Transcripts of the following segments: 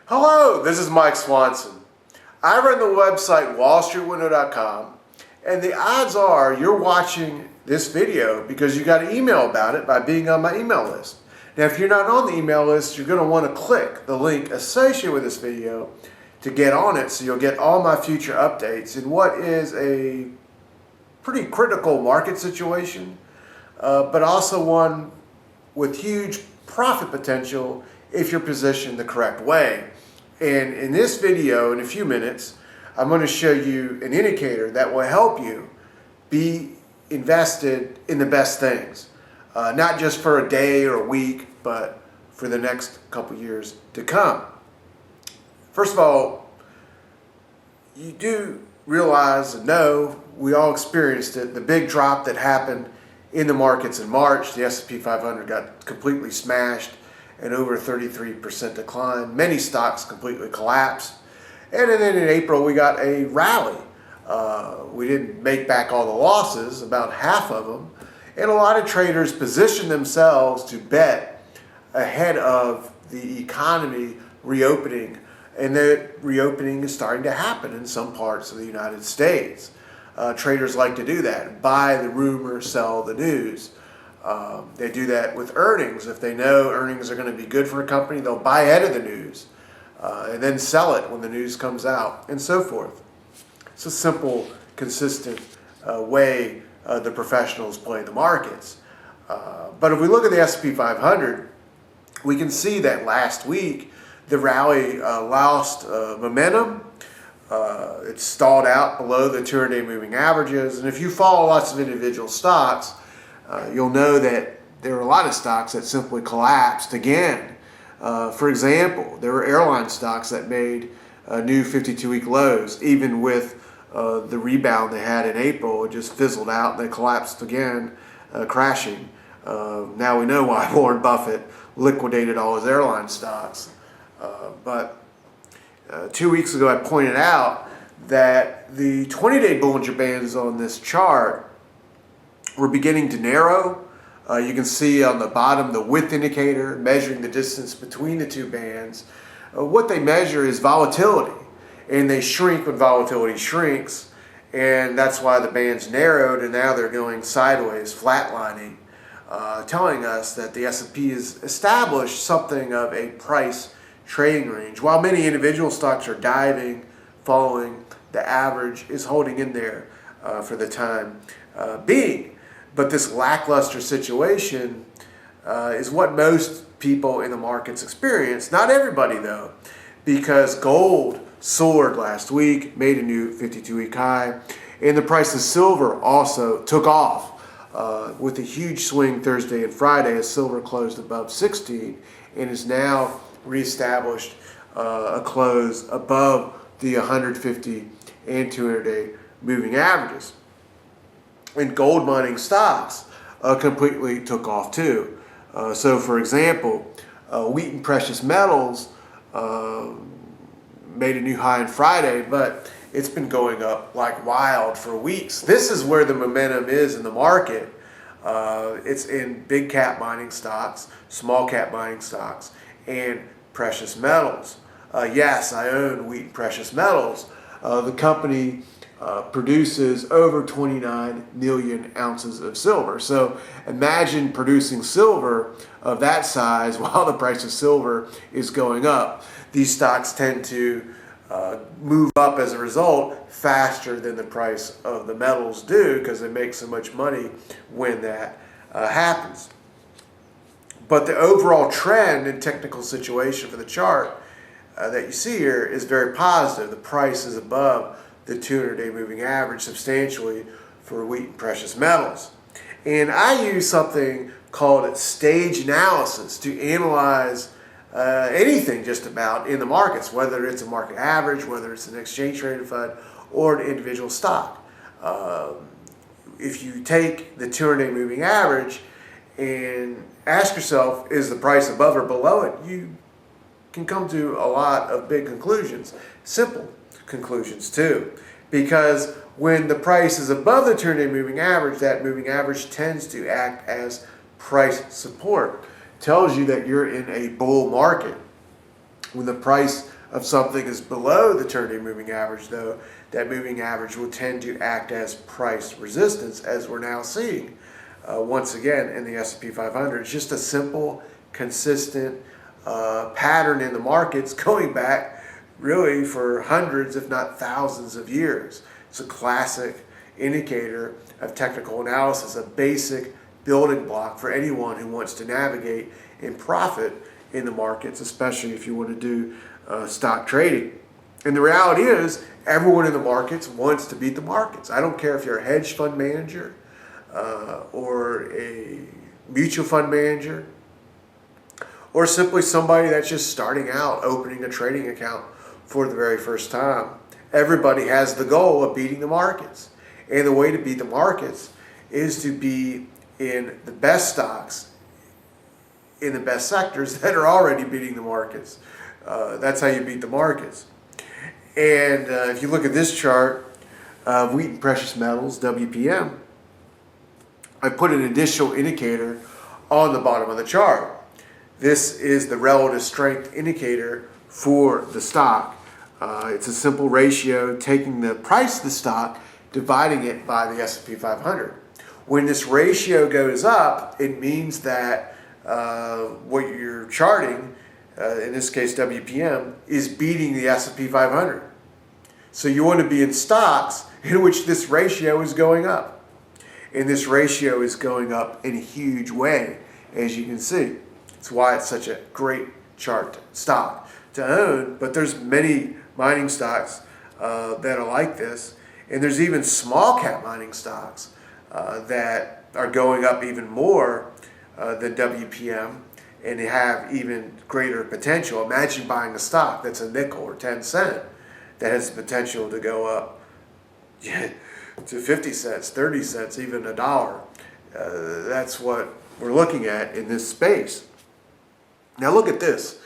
Hello, this is Mike Swanson. I run the website WallStreetWindow.com, and the odds are you're watching this video because you got an email about it by being on my email list. Now, if you're not on the email list, you're going to want to click the link associated with this video to get on it so you'll get all my future updates in what is a pretty critical market situation, but also one with huge profit potential if you're positioned the correct way. And in this video, in a few minutes, I'm going to show you an indicator that will help you be invested in the best things. Not just for a day or a week, but for the next couple years to come. First of all, you do realize and know, we all experienced it, the big drop that happened in the markets in March. The S&P 500 got completely smashed and over 33% decline. Many stocks completely collapsed. And then in April, we got a rally. We didn't make back all the losses, about half of them. And a lot of traders positioned themselves to bet ahead of the economy reopening. And the reopening is starting to happen in some parts of the United States. Traders like to do that. Buy the rumor, sell the news. They do that with earnings. If they know earnings are going to be good for a company, they'll buy ahead of the news and then sell it when the news comes out, and so forth. It's a simple, consistent way the professionals play the markets. But if we look at the S&P 500, we can see that last week the rally lost momentum. It stalled out below the 200-day moving averages. And if you follow lots of individual stocks, you'll know that there are a lot of stocks that simply collapsed again. For example, there were airline stocks that made new 52-week lows. Even with the rebound they had in April, it just fizzled out and they collapsed again, crashing. Now we know why Warren Buffett liquidated all his airline stocks. But 2 weeks ago I pointed out that the 20-day Bollinger Bands on this chart were beginning to narrow. You can see on the bottom the width indicator measuring the distance between the two bands. What they measure is volatility, and they shrink when volatility shrinks, and that's why the bands narrowed, and now they're going sideways, flatlining, telling us that the S&P has established something of a price trading range. While many individual stocks are diving, following, the average is holding in there for the time being. But this lackluster situation is what most people in the markets experience. Not everybody, though, because gold soared last week, made a new 52-week high, and the price of silver also took off with a huge swing Thursday and Friday as silver closed above 16 and is now reestablished a close above the 150 and 200-day moving averages. And gold mining stocks completely took off too. So for example, Wheaton Precious Metals made a new high on Friday, but it's been going up like wild for weeks. This is where the momentum is in the market. It's in big cap mining stocks, small cap mining stocks, and precious metals. Yes, I own Wheaton Precious Metals. The company produces over 29 million ounces of silver. So imagine producing silver of that size while the price of silver is going up. These stocks tend to move up as a result faster than the price of the metals do because they make so much money when that happens. But the overall trend and technical situation for the chart that you see here is very positive. The price is above the 200-day moving average substantially for Wheaton Precious Metals. And I use something called stage analysis to analyze anything just about in the markets, whether it's a market average, whether it's an exchange traded fund, or an individual stock. If you take the 200-day moving average and ask yourself, is the price above or below it, you can come to a lot of big conclusions. Simple conclusions too, because when the price is above the 200-day moving average, that moving average tends to act as price support. Tells you that you're in a bull market. When the price of something is below the turn-day moving average, though, that moving average will tend to act as price resistance, as we're now seeing once again in the S&P 500. It's just a simple, consistent pattern in the markets going back really for hundreds, if not thousands of years. It's a classic indicator of technical analysis, a basic building block for anyone who wants to navigate and profit in the markets, especially if you want to do stock trading. And the reality is, everyone in the markets wants to beat the markets. I don't care if you're a hedge fund manager or a mutual fund manager, or simply somebody that's just starting out opening a trading account for the very first time. Everybody has the goal of beating the markets. And the way to beat the markets is to be in the best stocks, in the best sectors that are already beating the markets. That's how you beat the markets. And if you look at this chart of wheat and precious metals, WPM, I put an additional indicator on the bottom of the chart. This is the relative strength indicator for the stock. It's a simple ratio, taking the price of the stock, dividing it by the S&P 500. When this ratio goes up, it means that what you're charting, in this case WPM, is beating the S&P 500. So you want to be in stocks in which this ratio is going up. And this ratio is going up in a huge way, as you can see. That's why it's such a great stock to own. But there's many mining stocks that are like this. And there's even small cap mining stocks that are going up even more than WPM, and they have even greater potential. Imagine buying a stock that's a nickel or 10 cents that has the potential to go up to 50 cents, 30 cents, even $1. That's what we're looking at in this space. Now look at this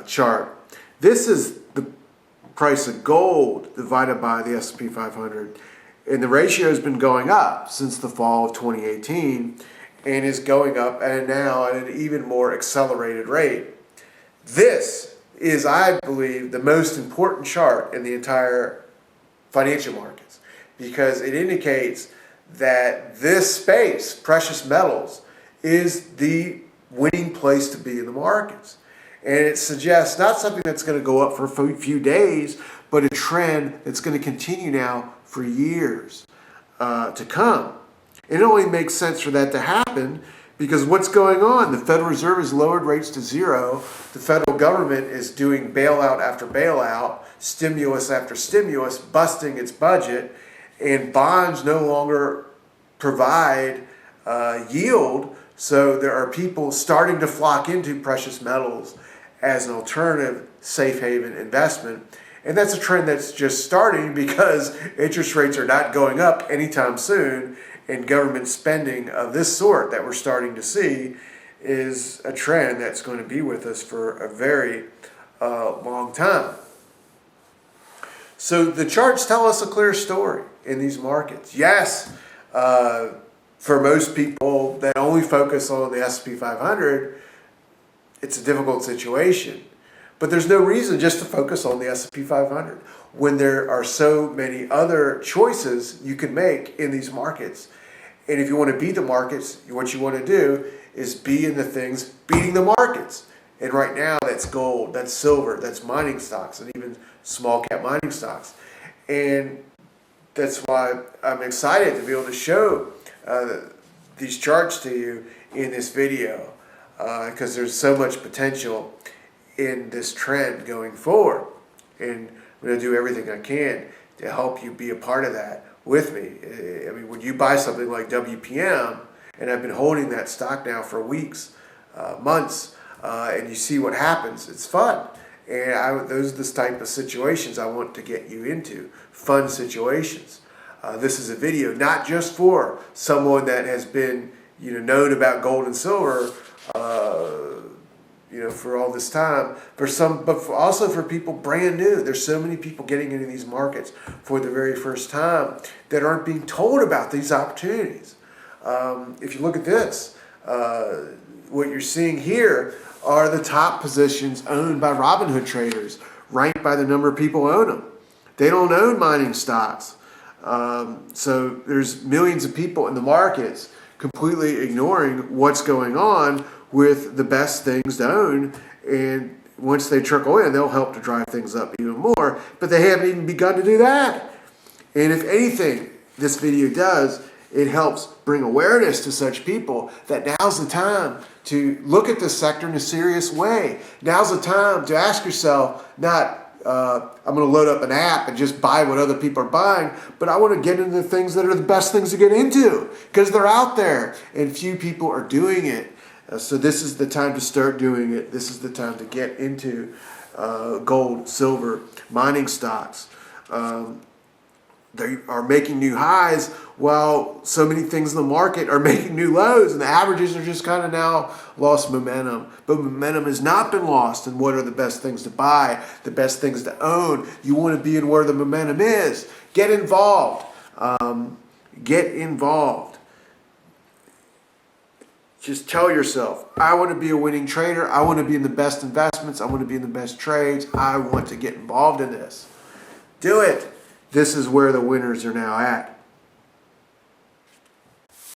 chart. This is the price of gold divided by the S&P 500. And the ratio has been going up since the fall of 2018 and is going up and now at an even more accelerated rate. This is, I believe, the most important chart in the entire financial markets because it indicates that this space, precious metals, is the winning place to be in the markets. And it suggests not something that's going to go up for a few days, but a trend that's going to continue now for years to come. It only makes sense for that to happen because what's going on? The Federal Reserve has lowered rates to zero. The federal government is doing bailout after bailout, stimulus after stimulus, busting its budget, and bonds no longer provide yield. So there are people starting to flock into precious metals as an alternative safe haven investment. And that's a trend that's just starting because interest rates are not going up anytime soon, and government spending of this sort that we're starting to see is a trend that's going to be with us for a very long time. So the charts tell us a clear story in these markets. Yes, for most people that only focus on the S&P 500, it's a difficult situation. But there's no reason just to focus on the S&P 500 when there are so many other choices you can make in these markets. And if you want to beat the markets, what you want to do is be in the things beating the markets. And right now, that's gold, that's silver, that's mining stocks, and even small cap mining stocks. And that's why I'm excited to be able to show these charts to you in this video because there's so much potential in this trend going forward. And I'm going to do everything I can to help you be a part of that with me. I mean, when you buy something like WPM, and I've been holding that stock now for weeks, months, and you see what happens, it's fun. And those are the type of situations I want to get you into, fun situations. This is a video not just for someone that has been, known about gold and silver, for all this time, also for people brand new. There's so many people getting into these markets for the very first time that aren't being told about these opportunities. If you look at this, what you're seeing here are the top positions owned by Robinhood traders. rank by the number of people who own them. They don't own mining stocks. So there's millions of people in the markets completely ignoring what's going on with the best things to own. And once they trickle in, they'll help to drive things up even more. But they haven't even begun to do that. And if anything this video does, it helps bring awareness to such people that now's the time to look at this sector in a serious way. Now's the time to ask yourself, not I'm going to load up an app and just buy what other people are buying, but I want to get into the things that are the best things to get into because they're out there and few people are doing it. So this is the time to start doing it. This is the time to get into gold, silver, mining stocks. They are making new highs while so many things in the market are making new lows, and the averages are just kind of now lost momentum. But momentum has not been lost. And what are the best things to buy, the best things to own? You want to be in where the momentum is. Get involved. Get involved. Just tell yourself, I want to be a winning trader. I want to be in the best investments. I want to be in the best trades. I want to get involved in this. Do it. This is where the winners are now at.